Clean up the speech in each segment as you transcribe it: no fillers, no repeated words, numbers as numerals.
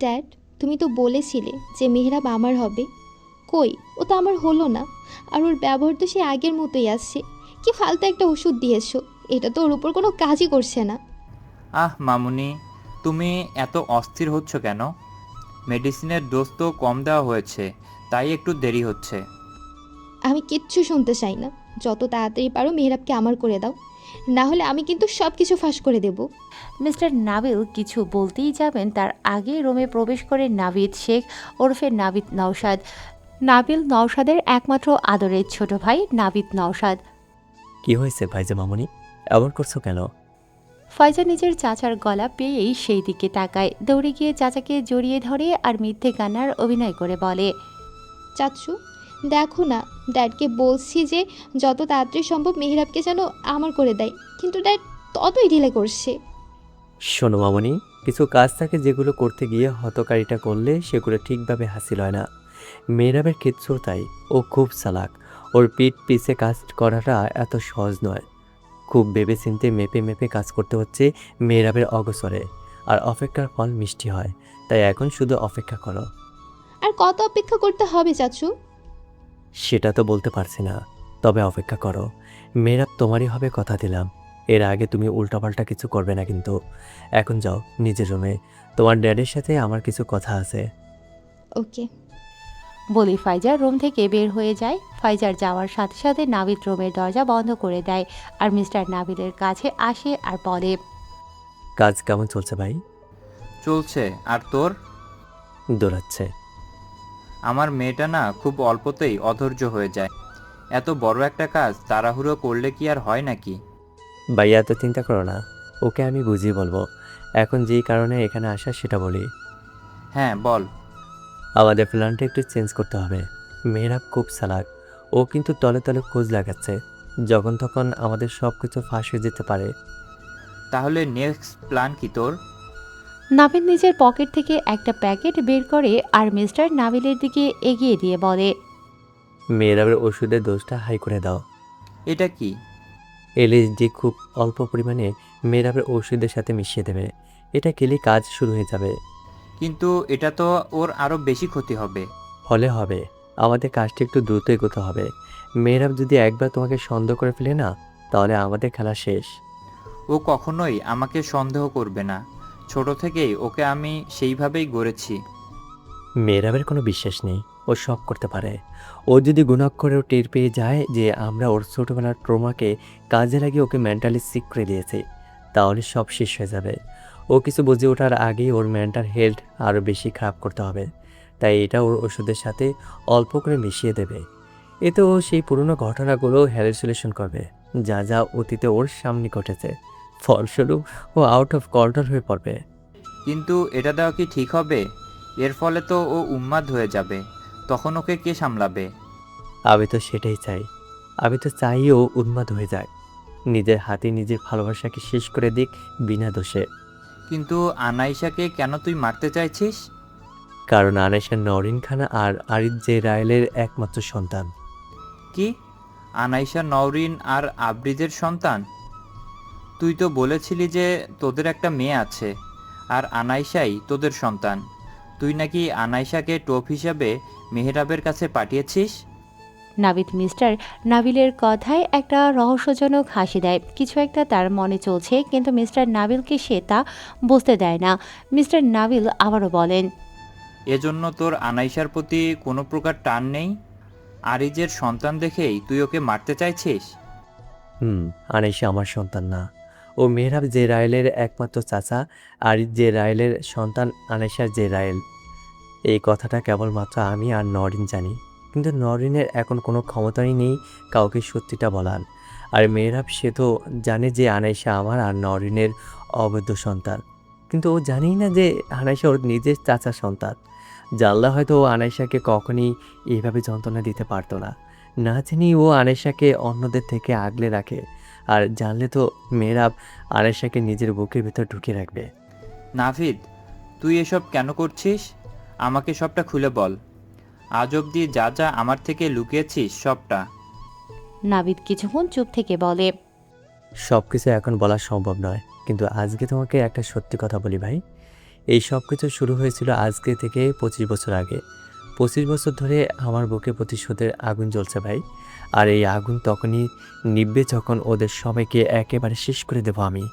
Dad, তুমি তো বলেছিলে যে মেহরাব আমার হবে। কই, ও তো আমার হলো না। আর ওর ব্যবহার তো সে আগের মতোই আসছে। কি ফালতু একটা ওষুধ দিয়েছো, এটা তো ওর উপর কোনো কাজই করছে না। মামুনি, তুমি এত অস্থির হচ্ছ কেন? মেডিসিনের ডোজ তো কম দেওয়া হয়েছে, তাই একটু দেরি হচ্ছে। আমি কিচ্ছু শুনতে চাই না। যত তাড়াতাড়ি পারো মেহরাবকে আমার করে দাও, না হলে আমি কিন্তু সব কিছু ফাঁস করে দেব। মিস্টার নাবিল কিছু বলতেই যাবেন তার আগে রুমে প্রবেশ করে নাভিদ শেখ ওরফে নাভিদ নওশাদ। নাবিল নওশাদের একমাত্র আদরের ছোট ভাই নাভিদ নওশাদ। কি হয়েছে ভাইজা মামুনি, এমন করছো কেন? ফয়জা নিজের চাচার গলা পেয়েই সেই দিকে তাকায়, দৌড়ে গিয়ে চাচাকে জড়িয়ে ধরে আর মিথ্যে কান্নার অভিনয় করে বলে, চাচ্ছু, দেখো না, ড্যাডকে বলছি যে যত তাড়াতাড়ি সম্ভব মেহরাবকে যেন আমার করে দেয়, কিন্তু ড্যাড ততই ডিলে করছে। শোনো মামুনি, কিছু কাজ থাকে যেগুলো করতে গিয়ে হতকারিতা করলে সেগুলো ঠিকভাবে হাসিল হয় না। মেয়েরাবের ক্ষেত্রেও তাই। ও খুব চালাক। ওর পিঠ পিছে কাজ করাটা এত সহজ নয়। খুব ভেবেচিন্তে মেপে মেপে কাজ করতে হচ্ছে মেয়েরাবের অগসরে। আর অপেক্ষার ফল মিষ্টি হয়। তাই এখন শুধু অপেক্ষা করো। আর কত অপেক্ষা করতে হবে চাচু? সেটা তো বলতে পারছি না, তবে অপেক্ষা করো। মেয়েরাব তোমারই হবে, কথা দিলাম। এর আগে তুমি উল্টাপাল্টা কিছু করবে না কিন্তু। এখন যাও নিজের রুমে, তোমার ড্যাডির সাথে আমার কিছু কথা আছে। ওকে। বলি ফাইজা রুম থেকে বের হয়ে যায়। ফাইজার যাওয়ার সাথে সাথে নাবিদ রুমের দরজা বন্ধ করে দেয় আর মিস্টার নাবিলের কাছে আসে আর বলে, কাজ কেমন চলছে ভাই? চলছে, আর তোর? দৌড়াচ্ছে। আমার মেয়েটা না খুব অল্পতেই অধৈর্য হয়ে যায়। এত বড় একটা কাজ তাড়াহুড়ো করলে কি আর হয় নাকি? ভাইয়া এত চিন্তা করো না, ওকে আমি বুঝিয়ে বলবো। এখন যেই কারণে এখানে আসা সেটা বলি। হ্যাঁ, বল। আমাদের প্ল্যানটা একটু চেঞ্জ করতে হবে। মেয়েরাব খুব চালাক। ও কিন্তু তলে তলে খোঁজ লাগাচ্ছে। যখন তখন আমাদের সব কিছু ফাঁস হয়ে যেতে পারে। তাহলে নেক্সট প্ল্যান কি তোর? নাবিল নিজের পকেট থেকে একটা প্যাকেট বের করে আর মিস্টার নাবিলের দিকে এগিয়ে দিয়ে বলে, মেয়েরাবের ওষুধের ডোজটা হাই করে দাও। এটা কি? এলএসডি খুব অল্প পরিমাণে মেয়েরাবের ওষুধের সাথে মিশিয়ে দেবে। এটা খেলে কাজ শুরু হয়ে যাবে। কিন্তু এটা তো ওর আরো বেশি ক্ষতি হবে। হলে হবে, আমাদের কাজটা একটু দ্রুত এগোতে হবে। মেয়েরাব যদি একবার তোমাকে সন্দেহ করে ফেলে না, তাহলে আমাদের খেলা শেষ। ও কখনোই আমাকে সন্দেহ করবে না। ছোট থেকেই ওকে আমি সেইভাবেই গড়েছি। মেয়েরাবের কোনো বিশ্বাস নেই, ও সব করতে পারে। ও যদি গুণাক্ষরেও টের পেয়ে যায় যে আমরা ওর ছোটোবেলার ট্রমাকে কাজে লাগিয়ে ওকে মেন্টালি সিক করে দিয়েছি, তাহলে সব শেষ হয়ে যাবে। ও কিছু বুঝে ওঠার আগেই ওর মেন্টাল হেলথ আরও বেশি খারাপ করতে হবে। তাই এটা ওর ওষুধের সাথে অল্প করে মিশিয়ে দেবে। এতে ও সেই পুরনো ঘটনাগুলো হ্যালুসিনেশন করবে, যা যা অতীতে ওর সামনে ঘটেছে। ফলস্বরূপ ও আউট অফ কন্ট্রোল হয়ে পড়বে। কিন্তু এটা দেওয়া কি ঠিক হবে? এর ফলে তো ও উন্মাদ হয়ে যাবে। তখন ওকে কে সামলাবে? আমি তো সেটাই চাই। আমি তো চাই ও উন্মাদ হয়ে যাক, নিজের হাতে নিজের ভালোবাসাকে শেষ করে দিক বিনা দোষে। কিন্তু আনাইশাকে কেন তুই মারতে চাইছিস? কারণ আনেশা নরিন খানা আর আরিফ জে রায়েলের একমাত্র সন্তান। কি? আনাইশা নওরিন আর আবৃজের সন্তান? তুই তো বলেছিলি যে তোদের একটা মেয়ে আছে, আর আনাইশাই তোদের সন্তান। তুই নাকি আনাইশাকে টোপ হিসাবে মেহরাবের কাছে পাঠিয়েছিস? নাবিদ মিস্টার নাবিলের কথায় একটা রহস্যজনক হাসি দেয়। কিছু একটা তার মনে চলছে, কিন্তু মিস্টার নাবিলকে সে তা বুঝতে দেয় না। মিস্টার নাবিল আবারও বলেন, এজন্য তোর আনাইশার প্রতি কোনো প্রকার টান নেই? আরিজের সন্তান দেখেই তুই ওকে মারতে চাইছিস? আনেশা আমার সন্তান না। ও মেহরাব জে রায়েলের একমাত্র চাচা। আরিফ জে রায়েলের সন্তান আনেশা জে রায়েল। এই কথাটা কেবলমাত্র আমি আর নরিন জানি। কিন্তু নরিনের এখন কোনো ক্ষমতাই নেই কাউকে সত্যিটা বলার। আর মেহরাব সে তো জানে যে আনাইশা আমার আর নরিনের অবৈধ সন্তান। কিন্তু ও জানেই না যে আনাইশা ওর নিজের চাচার সন্তান। জানলে হয়তো ও আনাইশাকে কখনই এইভাবে যন্ত্রণা দিতে পারতো না। না জানি ও আনাইশাকে অন্যদের থেকে আগলে রাখে। আর জানলে তো মেহরাব আনাইশাকে নিজের বুকের ভিতর ঢুকিয়ে রাখবে। নাভিদ, তুই এসব কেন করছিস? আমাকে সবটা খুলে বল। আজ অবধি যা যা আমার থেকে লুকিয়েছিস সবটা। নাবিদ কিছুক্ষণ চুপ থেকে বলে, সব কিছু এখন বলা সম্ভব নয়। কিন্তু আজকে তোমাকে একটা সত্যি কথা বলি ভাই, এই সব কিছু শুরু হয়েছিল আজকে থেকে 25 বছর আগে। 25 বছর ধরে আমার বুকে প্রতিশোধের আগুন জ্বলছে ভাই। আর এই আগুন তখনই নিভবে যখন ওদের সবাইকে একেবারে শেষ করে দেবো আমি।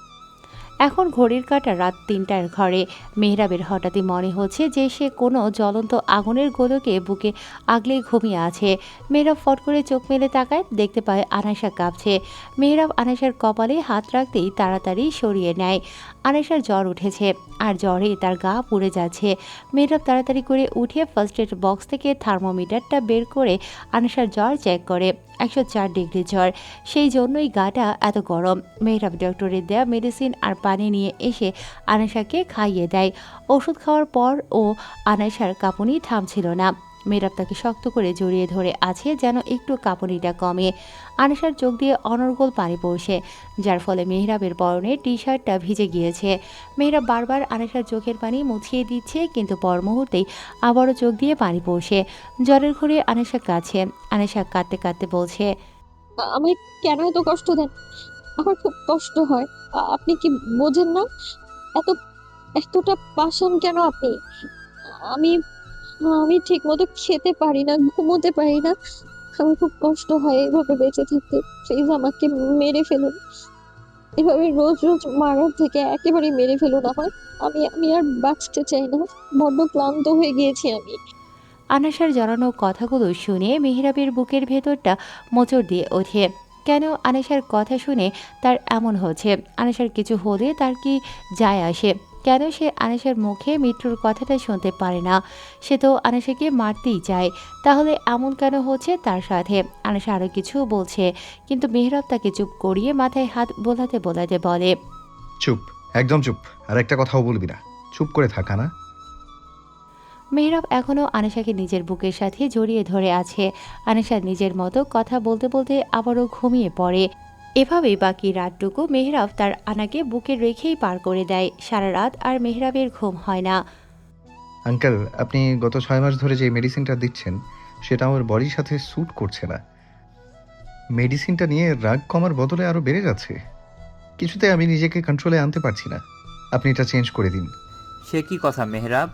এখন ঘড়ির কাঁটা রাত 3টার ঘরে। মেহরাবের হঠাৎই মনে হচ্ছে যে সে কোনো জ্বলন্ত আগুনের গোলকে বুকে আগলেই ঘুমিয়ে আছে। মেহরাব ফট করে চোখ মেলে তাকায়, দেখতে পায় আনাইশা কাঁপছে। মেহরাব আনাইশার কপালে হাত রাখতেই তাড়াতাড়ি সরিয়ে নেয়। আনাইশার জ্বর উঠেছে, আর জ্বরে তার গা পুড়ে যাচ্ছে। মেহরাব তাড়াতাড়ি করে উঠে ফার্স্ট এড বক্স থেকে থার্মোমিটারটা বের করে আনাইশার জ্বর চেক করে। 104 ডিগ্রি জ্বর, সেই জন্যই গাটা এত গরম। মেহরাব ডক্টরের দেয়া মেডিসিন আর পানি নিয়ে এসে আনাইশাকে খাইয়ে দেয়। ওষুধ খাওয়ার পর ও আনাইশার কাঁপুনি থামছিল না। মেহরাব তাকে শক্ত করে জড়িয়ে ধরে আছে যেন একটু কাঁপুনিটা কমে। আনাইশার চোখ দিয়ে অনর্গল পানি পড়ছে, যার ফলে মেহরাবের পরনে টি শার্টটা ভিজে গিয়েছে। মেহরাব বারবার আনাইশার চোখের পানি মুছিয়ে দিচ্ছে, কিন্তু পর মুহূর্তেই আবারও চোখ দিয়ে পানি পড়ছে। জ্বরের ঘরে আনাইশা কাছে। আনাইশা কাঁদতে কাঁদতে বলছে, আমায় কেন এত কষ্ট দেন? আমার খুব কষ্ট হয়। আপনি কি বোঝেন না? এত এতটা পাষাণ কেন আপনি? আমি আমি ঠিক মতো খেতে পারি না, ঘুমোতে পারি না। আমার খুব কষ্ট হয় এভাবে বেঁচে থাকতে। প্লিজ আমাকে মেরে ফেলুন। এভাবে রোজ রোজ মারার থেকে একেবারে মেরে ফেলুন আমায়। আমি আর বাঁচতে চাই না। বড্ড ক্লান্ত হয়ে গিয়েছি আমি। আনাসার জড়ানো কথাগুলো শুনে মেহরাবের বুকের ভেতরটা মোচড় দিয়ে ওঠে। কেন আনেশার কথা শুনে তার এমন হচ্ছে? আনেশার কিছু হলে তার কি যায় আসে? কেন সে আনেশার মুখে মৃত্যুর কথাটা শুনতে পারে না? সে তো আনেশাকে মারতেই চায়। তাহলে এমন কেন হচ্ছে তার সাথে? আনেশা আরও কিছু বলছে, কিন্তু মেহরাব তাকে চুপ করিয়ে মাথায় হাত বোলাতে বোলাতে বলে, চুপ, একদম চুপ। আর একটা কথাও বলবি না। চুপ করে থাকা না। মেহরাব এখনও আনেশাকে নিজের বুকের সাথে জড়িয়ে ধরে আছে। আনেশা নিজের মতো কথা বলতে বলতে আবারও ঘুমিয়ে পড়ে। এভাবেই বাকি রাতটুকু মেহরাব তার আনাকে বুকে রেখেই পার করে দেয়। সারা রাত আর মেহরাবের ঘুম হয় না। আঙ্কেল, আপনি গত 6 মাস ধরে যে মেডিসিনটা দিচ্ছেন সেটা আমার বডির সাথে স্যুট করছে না। মেডিসিনটা নিয়ে রাগ কমার বদলে আরও বেড়ে যাচ্ছে। কিছুতে আমি নিজেকে কন্ট্রোলে আনতে পারছি না। আপনি এটা চেঞ্জ করে দিন। সে কি কথা মেহরাব,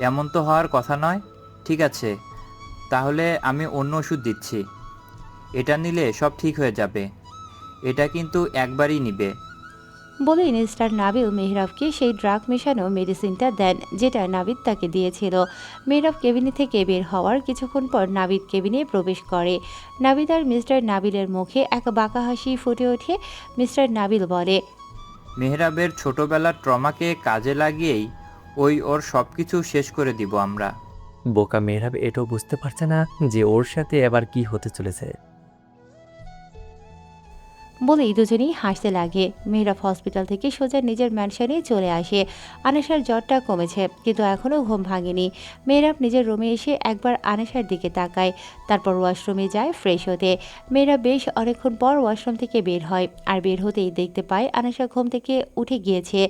এমন তো হওয়ার কথা নয়। ঠিক আছে, তাহলে আমি অন্য ওষুধ দিচ্ছি, এটা নিলে সব ঠিক হয়ে যাবে। এটা কিন্তু একবারই নিবে। বলে মিস্টার নাবিল মেহরাবকে সেই ড্রাগ মেশানো মেডিসিনটা দেন, যেটা নাবিদ তাকে দিয়েছিল। মেহরাব কেবিনে থেকে বের হওয়ার কিছুক্ষণ পর নাবিদ কেবিনে প্রবেশ করে। নাবিদ আর মিস্টার নাবিলের মুখে এক বাঁকা হাসি ফুটে ওঠে। মিস্টার নাবিল বলে, মেহরাবের ছোটবেলার ট্রমাকে কাজে লাগিয়েই ওর সব কিছু শেষ করে দিব আমরা। বোকা মেহরাব এটাও বুঝতে পারছে না যে ওর সাথে এবার কি হতে চলেছে। বলেই দুজনেই হাসতে লাগে। মেহরাব হসপিটাল থেকে সোজা নিজের ম্যানশনে চলে আসে। আনেশার জ্বরটা কমেছে, কিন্তু এখনও ঘুম ভাঙেনি। মেহরাব নিজের রুমে এসে একবার আনেশার দিকে তাকায়, তারপর ওয়াশরুমে যায় ফ্রেশ হতে। মেহরাব বেশ অনেকক্ষণ পর ওয়াশরুম থেকে বের হয়, আর বের হতেই দেখতে পায় আনেশা ঘুম থেকে উঠে গিয়েছে।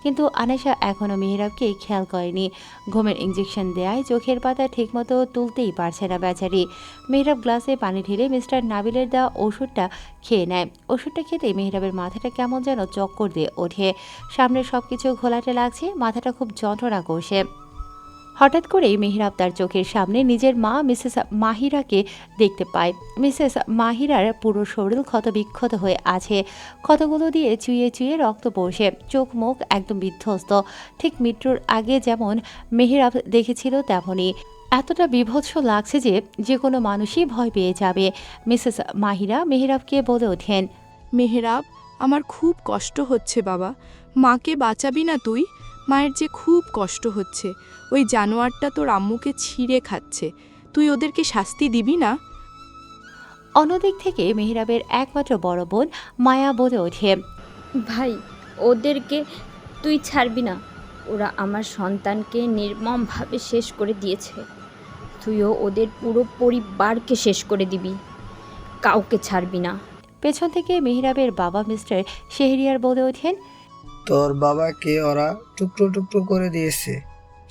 কিন্তু আনেশা এখনও মেহরাবকে খেয়াল করেনি। ঘুমের ইঞ্জেকশন দেয়ায় চোখের পাতা ঠিকমতো তুলতেই পারছে না বেচারি। মেহরাব গ্লাসে পানি ঢেলে মিস্টার নাবিলের দেওয়া ওষুধটা খেয়ে নেয়। ওষুধটা খেতে মেহরাবের মাথাটা কেমন যেন চক্কর দিয়ে ওঠে। সামনের সব কিছু ঘোলাটে লাগছে, মাথাটা খুব যন্ত্রণা করছে। হঠাৎ করেই মেহরাব তার চোখের সামনে নিজের মা মিসেস মাহিরাকে দেখতে পায়। মিসেস মাহিরার পুরো শরীর ক্ষতবিক্ষত হয়ে আছে, ক্ষতগুলো দিয়ে চুইয়ে চুইয়ে রক্ত পড়ছে, চোখ মুখ একদম বিধ্বস্ত। ঠিক মৃত্যুর আগে যেমন মেহরাব দেখেছিল তেমনই। এতটা বিভৎস লাগছে যে যে কোনো মানুষই ভয় পেয়ে যাবে। মিসেস মাহিরা মেহরাবকে বলে ওঠেন, মেহরাব, আমার খুব কষ্ট হচ্ছে বাবা। মাকে বাঁচাবি না তুই? মায়ের যে খুব কষ্ট হচ্ছে। ওই জানোয়ারটা তোর আম্মুকে ছিঁড়ে খাচ্ছে। তুই ওদেরকে শাস্তি দিবি না? অন্যদিক থেকে মেহরাবের একমাত্র বড় বোন মায়া বলে ওঠে, ভাই, ওদেরকে তুই ছাড়বি না। ওরা আমার সন্তানকে নির্মমভাবে শেষ করে দিয়েছে। তুইও ওদের পুরো পরিবারকে শেষ করে দিবি, কাউকে ছাড়বি না। পেছন থেকে মেহরাবের বাবা মিস্টার শেহরিয়ার বলে ওঠেন, তোর বাবাকে ওরা টুকরো টুকরো করে দিয়েছে,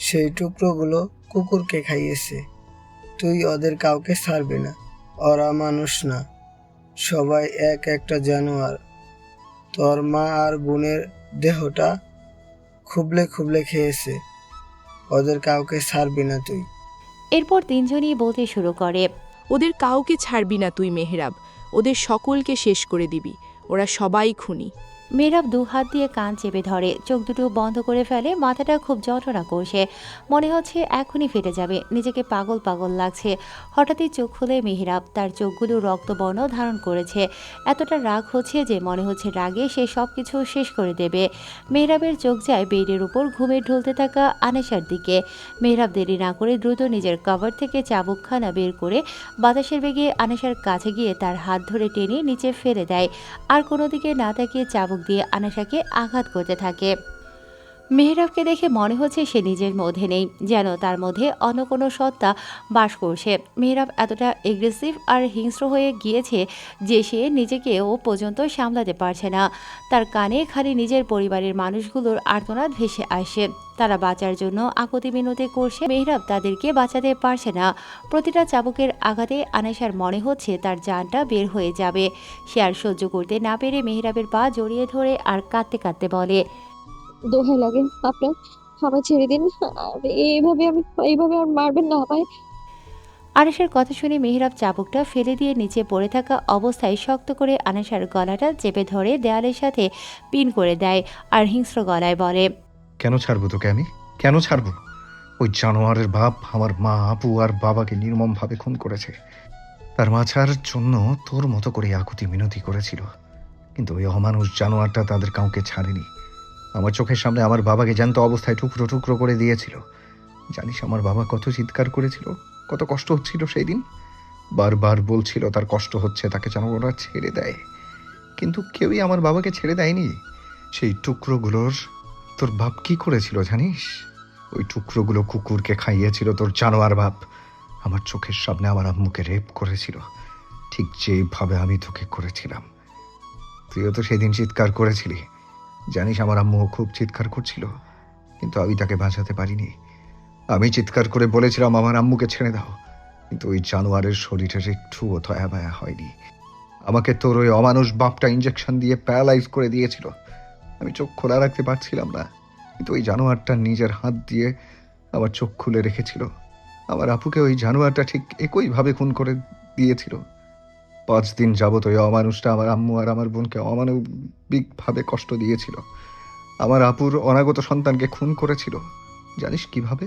সেই টুকরোগুলো কুকুরকে খাইয়েছে। তুই ওদের কাউকে ছাড়বি না। ওরা মানুষ না, সবাই এক একটা জানোয়ার। তোর মা আর বোনের দেহটা খুবলে খুবলে খেয়েছে। ওদের কাউকে ছাড়বি না তুই। এরপর তিনজনই বলতে শুরু করে। ওদের কাউকে ছাড়বি না তুই মেহরাব, ওদের সকলকে শেষ করে দিবি, ওরা সবাই খুনি। মেহরাব দু হাত দিয়ে কান চেপে ধরে, চোখ দুটো বন্ধ করে ফেলে, মাথাটা খুব যন্ত্রণা করছে, মনে হচ্ছে এখনই ফেটে যাবে, নিজেকে পাগল পাগল লাগছে। হঠাৎই চোখ খুলে মেহরাব, তার চোখগুলো রক্তবর্ণ ধারণ করেছে, এতটা রাগ হচ্ছে যে মনে হচ্ছে রাগে সে সব কিছু শেষ করে দেবে। মেহরাবের চোখ যায় বেডের উপর ঘুমে ঢুলতে থাকা আনেশার দিকে। মেহরাব দেরি না করে দ্রুত নিজের কভার থেকে চাবুকখানা বের করে বাতাসের বেগে আনেশার কাছে গিয়ে তার হাত ধরে টেনে নিচে ফেলে দেয়, আর কোনো দিকে না তাকিয়ে চাবুক দিয়ে আনাশাকে আঘাত করতে থাকে। মেহরাবকে দেখে মনে হচ্ছে সে নিজের মধ্যে নেই, যেন তার মধ্যে অন্য কোনো সত্তা বাস করছে। মেহরাব এতটা এগ্রেসিভ আর হিংস্র হয়ে গিয়েছে যে সে নিজেকেও পর্যন্ত সামলাতে পারছে না। তার কানে খালি নিজের পরিবারের মানুষগুলোর আর্তনাদ ভেসে আসে, তারা বাঁচার জন্য আকুতি মিনতি করছে। মেহরাব তাদেরকে বাঁচাতে পারছে না। প্রতিটা চাবুকের আঘাতে আনেশার মনে হচ্ছে তার জানটা বের হয়ে যাবে। সে আর সহ্য করতে না পেরে মেহরাবের পা জড়িয়ে ধরে আর কাঁদতে কাঁদতে বলে, দোহাই লাগে আপনার, আমায় ছেড়ে দিন। আর এইভাবে আর মারবেন না আমায়। আনেশার কথা শুনে মেহরাব চাবুকটা ফেলে দিয়ে নিচে পড়ে থাকা অবস্থায় শক্ত করে আনেশার গলাটা চেপে ধরে দেয়ালের সাথে পিন করে দেয় আর হিংস্র গলায় বলে, কেন ছাড়বো তোকে আমি? কেন ছাড়বো? ওই জানোয়ারের বাপ আমার মা, আপু আর বাবাকে নির্মমভাবে খুন করেছে। তার মাছার জন্য তোর মতো করে আকুতি মিনতি করেছিল, কিন্তু ওই অমানুষ জানোয়ারটা তাদের কাউকে ছাড়েনি। আমার চোখের সামনে আমার বাবাকে জ্যান্ত অবস্থায় টুকরো টুকরো করে দিয়েছিল। জানিস আমার বাবা কত চিৎকার করেছিল, কত কষ্ট হচ্ছিল সেই দিন। বারবার বলছিল তার কষ্ট হচ্ছে, তাকে যেন ওরা ছেড়ে দেয়, কিন্তু কেউই আমার বাবাকে ছেড়ে দেয়নি। সেই টুকরোগুলোর তোর বাপ কি করেছিল জানিস? ওই টুকরোগুলো কুকুরকে খাইয়েছিল তোর জানোয়ার বাপ। আমার চোখের সামনে আমার আম্মুকে রেপ করেছিল, ঠিক যেভাবে আমি তোকে করেছিলাম। তুইও তো সেদিন চিৎকার করেছিলি। জানিস আমার আম্মুও খুব চিৎকার করছিল, কিন্তু আমি তাকে বাঁচাতে পারিনি। আমি চিৎকার করে বলেছিলাম আমার আম্মুকে ছেড়ে দাও, কিন্তু ওই জানোয়ারের শরীরের একটুও দয়া মায়া হয়নি। আমাকে তোর ওই অমানুষ বাপটা ইঞ্জেকশন দিয়ে প্যারালাইজ করে দিয়েছিল। আমি চোখ খোলা রাখতে পারছিলাম না, কিন্তু ওই জানোয়ারটা নিজের হাত দিয়ে আমার চোখ খুলে রেখেছিল। আমার আপুকে ওই জানোয়ারটা ঠিক একইভাবে খুন করে দিয়েছিল। 5 দিন যাবত ওই অমানুষটা আমার আম্মু আর আমার বোনকে অমানবিকভাবে কষ্ট দিয়েছিল। আমার আপুর অনাগত সন্তানকে খুন করেছিল। জানিস কিভাবে?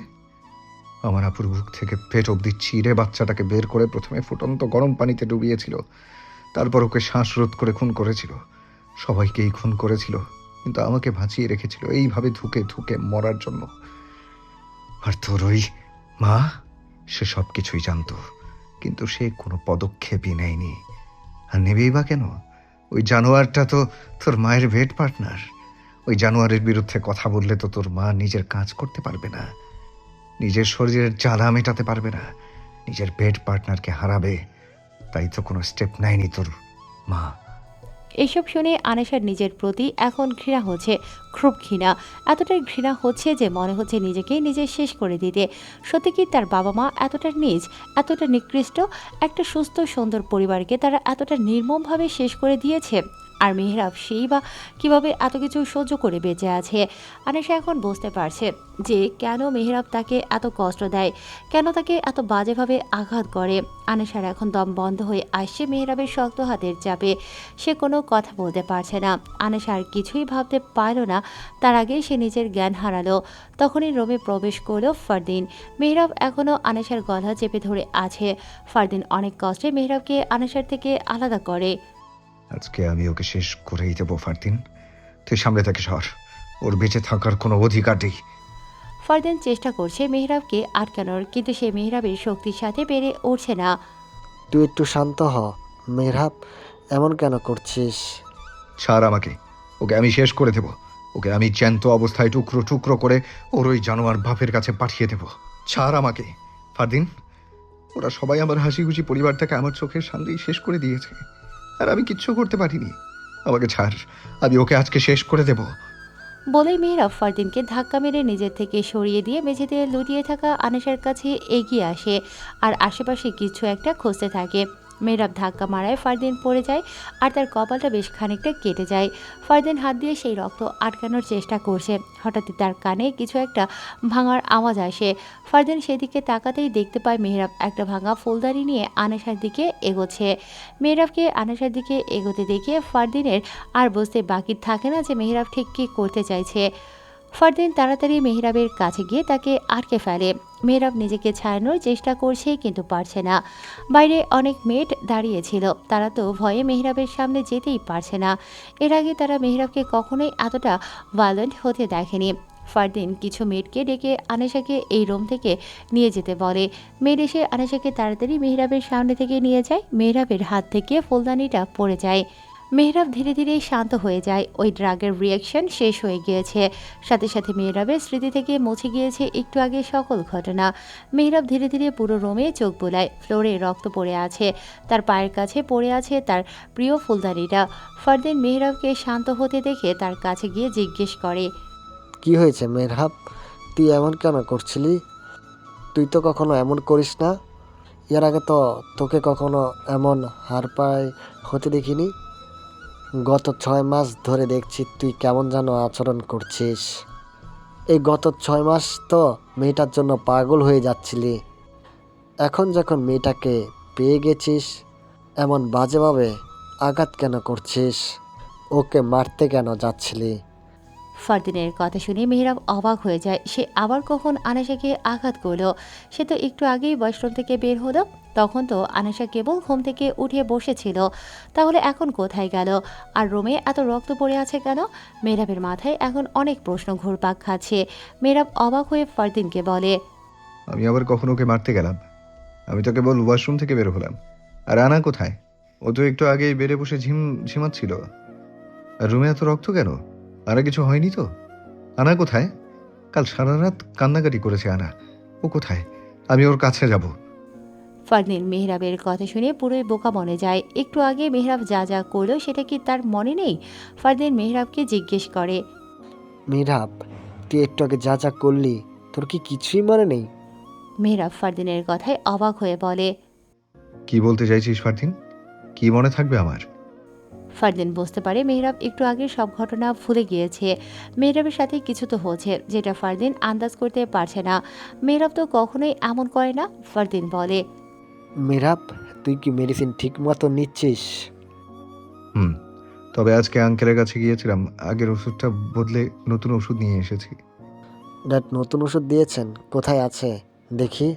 আমার আপুর বুক থেকে পেট অব্দি চিরে বাচ্চাটাকে বের করে প্রথমে ফুটন্ত গরম পানিতে ডুবিয়েছিল, তারপর ওকে শ্বাসরোধ করে খুন করেছিল। সবাইকেই খুন করেছিল, কিন্তু আমাকে বাঁচিয়ে রেখেছিল এইভাবে ধুকে ধুকে মরার জন্য। আর তোর ওই মা, সে সব কিছুই জানতো, কিন্তু সে কোনো পদক্ষেপই নেয়নি। আর নেবেই বা কেন? ওই জানোয়ারটা তো তোর মায়ের বেড পার্টনার। ওই জানোয়ারের বিরুদ্ধে কথা বললে তো তোর মা নিজের কাজ করতে পারবে না, নিজের শরীরের জ্বালা মেটাতে পারবে না, নিজের বেড পার্টনারকে হারাবে। তাই তো কোনো স্টেপ নেয়নি তোর মা। এসব শুনে আনেশার নিজের প্রতি এখন ঘৃণা হচ্ছে, খুব ঘৃণা। এতটাই ঘৃণা হচ্ছে যে মনে হচ্ছে নিজেকে নিজে শেষ করে দিতে। সত্যি কি তার বাবা মা এতটা নীচ, এতটা নিকৃষ্ট? একটা সুস্থ সুন্দর পরিবারকে তারা এতটা নির্মমভাবে শেষ করে দিয়েছে। আর মেহরাব সেই বা কীভাবে এত কিছু সহ্য করে বেঁচে আছে। আনেশা এখন বুঝতে পারছে যে কেন মেহরাব তাকে এত কষ্ট দেয়, কেন তাকে এত বাজেভাবে আঘাত করে। আনেশার এখন দম বন্ধ হয়ে আসছে মেহরাবের শক্ত হাতের চাপে। সে কোনো কথা বলতে পারছে না। আনেশা আর কিছুই ভাবতে পারল না। তার আগেই সে নিজের জ্ঞান হারালো। তখনই রুমে প্রবেশ করলো ফারদিন। মেহরাব এখনও আনেশার গলা চেপে ধরে আছে। ফারদিন অনেক কষ্টে মেহরাবকে আনেশার থেকে আলাদা করে। আজকে আমি ওকে শেষ করেই দেবো ফারদিন, তুই সামনে থেকে সর। ওর বেঁচে থাকার কোনো অধিকার নেই। ফারদিন চেষ্টা করছে মেহরাবকে আটকানোর, কিন্তু সে মেহরাবের শক্তির সাথে পেরে উঠছে না। তুই একটু শান্ত হ মেহরাব, এমন কেন করছিস? ছাড় আমাকে, ওকে আমি শেষ করে দেব। ওকে আমি জ্যান্ত অবস্থায় টুকরো টুকরো করে ওর ওই জানোয়ার বাপের কাছে পাঠিয়ে দেব। ছাড় আমাকে ফারদিন। ওরা সবাই আমার হাসি খুশি পরিবারটাকে আমার চোখের সামনেই শেষ করে দিয়েছে, আর আমি কিচ্ছু করতে পারিনি। আমাকে ছাড়, আমি ওকে আজকে শেষ করে দেব। বলেই মেহরাব ফারদিনকে ধাক্কা মেরে নিজের থেকে সরিয়ে দিয়ে মেঝেতে লুটিয়ে থাকা আনেশার কাছে এগিয়ে আসে আর আশেপাশে কিছু একটা খুঁজতে থাকে। মেহরাব ধাক্কা মারায় ফারদিন পড়ে যায় আর তার কপালটা বেশ খানিকটা কেটে যায়। ফারদিন হাত দিয়ে সেই রক্ত আটকানোর চেষ্টা করছে। হঠাৎই তার কানে কিছু একটা ভাঙার আওয়াজ আসে। ফারদিন সেদিকে তাকাতেই দেখতে পায় মেহরাব একটা ভাঙা ফুলদানি নিয়ে আনেশার দিকে এগোচ্ছে। মেহরাবকে আনেশার দিকে এগোতে দেখে ফারদিনের আর বুঝতে বাকি থাকে না যে মেহরাব ঠিক কী করতে চাইছে। ফারদিন তাড়াতাড়ি মেহরাবের কাছে গিয়ে তাকে আটকে ফেলে। মেহরাব নিজেকে ছাড়ানোর চেষ্টা করছে কিন্তু পারছে না। বাইরে অনেক মেয়েট দাঁড়িয়েছিল, তারা তো ভয়ে মেহরাবের সামনে যেতেই পারছে না। এর আগে তারা মেহরাবকে কখনোই এতটা ভায়োলেন্ট হতে দেখেনি। ফারদিন কিছু মেয়েটকে ডেকে আনেশাকে এই রুম থেকে নিয়ে যেতে বলে। মেয়েট এসে আনেশাকে তাড়াতাড়ি মেহরাবের সামনে থেকে নিয়ে যায়। মেহরাবের হাত থেকে ফুলদানিটা পড়ে যায়। মেহরাব ধীরে ধীরে শান্ত হয়ে যায়। ওই ড্রাগের রিয়াকশন শেষ হয়ে গিয়েছে। সাথে সাথে মেহরাবের স্মৃতি থেকে মুছে গিয়েছে একটু আগে সকল ঘটনা। মেহরাব ধীরে ধীরে পুরো রুমে চোখ বোলায়। ফ্লোরে রক্ত পড়ে আছে, তার পায়ের কাছে পড়ে আছে তার প্রিয় ফুলদানিটা। ফারদিন মেহরাবকে শান্ত হতে দেখে তার কাছে গিয়ে জিজ্ঞেস করে, কি হয়েছে মেহরাব? তুই এমন কেন করছিলি? তুই তো কখনো এমন করিস না। এর আগে তো তোকে কখনো এমন হারপায় হতে দেখিনি। গত 6 মাস ধরে দেখছি তুই কেমন যেন আচরণ করছিস। এই গত 6 মাস তো মেয়েটার জন্য পাগল হয়ে যাচ্ছিলি। এখন যখন মেয়েটাকে পেয়ে গেছিস, এমন বাজেভাবে আঘাত কেন করছিস? ওকে মারতে কেন যাচ্ছিলি? ফারদিনের কথা শুনে মেহরাব অবাক হয়ে যায়। সে আবার কখন আনাশাকে আঘাত করলো? সে তো একটু আগেই ওয়াশরুম থেকে বের হলো। তখন তো আনাশা কেবল ঘুম থেকে উঠে বসেছিল। তাহলে এখন কোথায় গেল? আর রুমে এত রক্ত পড়ে আছে কেন? মেহরাবের মাথায় এখন অনেক প্রশ্ন ঘুরপাক খাচ্ছে। মেহরাব অবাক হয়ে ফারদিনকে বলে, আমি আবার কখন ওকে মারতে গেলাম? আমি তো কেবল ওয়াশরুম থেকে বের হলাম। আর আনা কোথায়? ও তো একটু আগেই বেডে বসে ঝিমাচ্ছিল। আর রুমে এত রক্ত কেন? আর কিছু হয়নি তো? আনা কোথায়? কাল সারা রাত কান্নাকাটি করেছে আনা। ও কোথায়? আমি ওর কাছে যাব। ফারদিন মেহরাবের কথা শুনে পুরোই বোকা মনে যায়। একটু আগে মেহরাব যা যা করলো সেটা কি তার মনে নেই? ফারদিন মেহরাবকে জিজ্ঞেস করে, মেহরাব, তুই একটু আগে যা যা করলি তোর কি কিছুই মনে নেই? মেহরাব ফারদিনের কথায় অবাক হয়ে বলে, কি বলতে চাইছিস ফারদিন? কি মনে থাকবে আমার? ফারদিন বুঝতে পারে মেহরাব একটু আগে সব ঘটনা ভুলে গিয়েছে। মেহরাবের সাথে কিছু তো হচ্ছে যেটা ফারদিন আন্দাজ করতে পারছে না। মেহরাব তো কখনোই এমন করে না। ফারদিন বলে, মেহরাব, তুই কি মেডিসিন ঠিক মতো নিচ্ছিস? তবে আজকে আঙ্কেলের কাছে গিয়েছিলাম, আগের ওষুধটা বদলে নতুন ওষুধ নিয়ে এসেছি। ড্যাড নতুন ওষুধ দিয়েছেন? কোথায় আছে দেখি।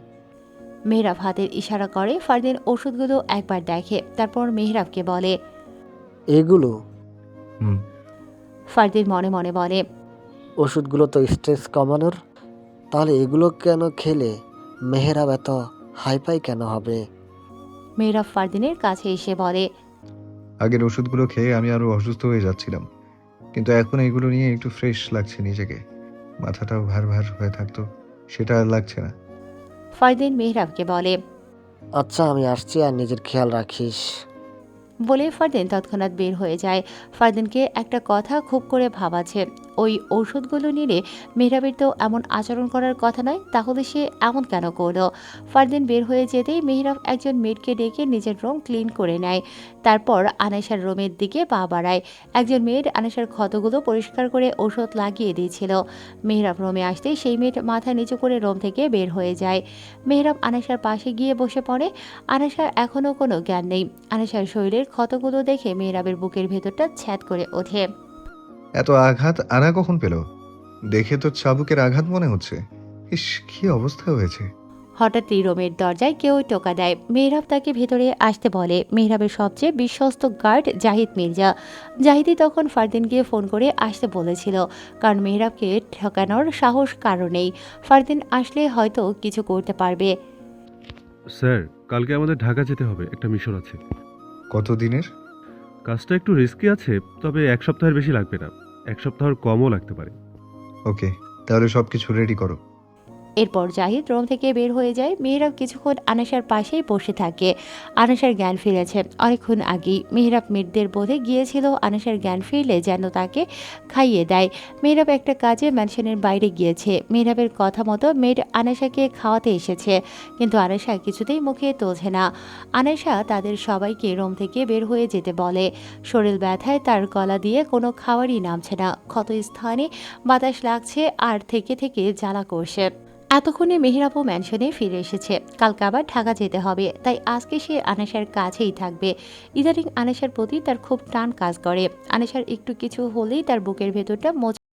মেহরাব হাতের ইশারা করে। ফারদিন ওষুধগুলো একবার দেখে, তারপর মেহরাবকে বলে, এগুলো? ফারদিন মনে মনে বলে, ওষুধগুলো তো স্ট্রেস কমানোর। তাহলে এগুলো কেন খেলে মেহরাব এত হাইপাই কেন হবে? মেহরাব ফারদিনের কাছে এসে বলে, আগের ওষুধগুলো খেয়ে আমি আরো অসুস্থ হয়ে যাচ্ছিলাম, কিন্তু এখন এগুলো নিয়ে একটু ফ্রেশ লাগছে নিজেকে। মাথাটাও ভার ভার হয়ে থাকতো, সেটা আর লাগছে না। ফারদিন মেহরাবকে বলে, আচ্ছা আমি আসছি, আর নিজের খেয়াল রাখিস। বলে ফারদিন তৎক্ষণাৎ বের হয়ে যায়। ফারদিনকে একটা কথা খুব করে ভাবাচ্ছে, ওই ওষুধগুলো নিলে মেহরাবের তো এমন আচরণ করার কথা নয়, তাহলে সে এমন কেন করলো? ফারদিন বের হয়ে যেতেই মেহরাব একজন মেয়েটকে ডেকে নিজের রুম ক্লিন করে নেয়। তারপর আনেশার রুমের দিকে পা বাড়ায়। একজন মেয়েট আনেশার ক্ষতগুলো পরিষ্কার করে ওষুধ লাগিয়ে দিয়েছিল। মেহরাব রুমে আসতেই সেই মেয়েট মাথা নিচু করে রুম থেকে বের হয়ে যায়। মেহরাব আনেশার পাশে গিয়ে বসে পড়ে। আনেশার এখনও কোনো জ্ঞান নেই। আনেশার শরীরের ক্ষতগুলো দেখে মেহরাবের বুকের ভেতরটা ছ্যাদ করে ওঠে। এত আঘাত আনা কখন পেল? দেখে তো চাবুকের আঘাত মনে হচ্ছে। ইস, কি অবস্থা হয়েছে! হঠাৎই রুমের দরজায় কেউ টোকা দেয়। মেহরাব তাকে ভেতরে আসতে বলে। মেহরাবের সবচেয়ে বিশ্বস্ত গার্ড জাহিদ মির্জা। জাহিদই তখন ফারদিনকে ফোন করে আসতে বলেছিল, কারণ মেহরাবকে ঠকানোর সাহস কারো নেই। ফারদিন আসলে হয়তো কিছু করতে পারবে। স্যার, কালকে আমাদের ঢাকা যেতে হবে, একটা মিশন আছে। কতদিনের? কাজটা একটু রিস্কি আছে, তবে 1 সপ্তাহের বেশি লাগবে না, 1 সপ্তাহের কমও লাগতে পারে। ওকে, তাহলে সবকিছু রেডি করো। এরপর জাহিদ রুম থেকে বের হয়ে যায়। মেহরাব কিছুক্ষণ আনাসার পাশেই বসে থাকে। আনাসার জ্ঞান ফিরেছে অনেকক্ষণ আগেই। মেহরাব মৃতদের বোধে গিয়েছিল আনাসার জ্ঞান ফিরলে যেন তাকে খাইয়ে দেয়। মেহরাব একটা কাজে ম্যানশনের বাইরে গিয়েছে। মেহরাবের কথা মতো মেয়ের আনাসাকে খাওয়াতে এসেছে, কিন্তু আনাসা কিছুতেই মুখে তুলছে না। আনাসা তাদের সবাইকে রুম থেকে বের হয়ে যেতে বলে। শরীর ব্যথায় তার গলা দিয়ে কোনো খাবারই নামছে না। ক্ষত স্থানে বাতাস লাগছে আর থেকে থেকে জ্বালা করছে। এতক্ষণে মেহরাবও ম্যানশনে ফিরে এসেছে। কালকে আবার ঢাকা যেতে হবে, তাই আজকে সে আনাসার কাছেই থাকবে। ইদানিং আনাসার প্রতি তার খুব টান কাজ করে। আনাসার একটু কিছু হলেই তার বুকের ভেতরটা মোচ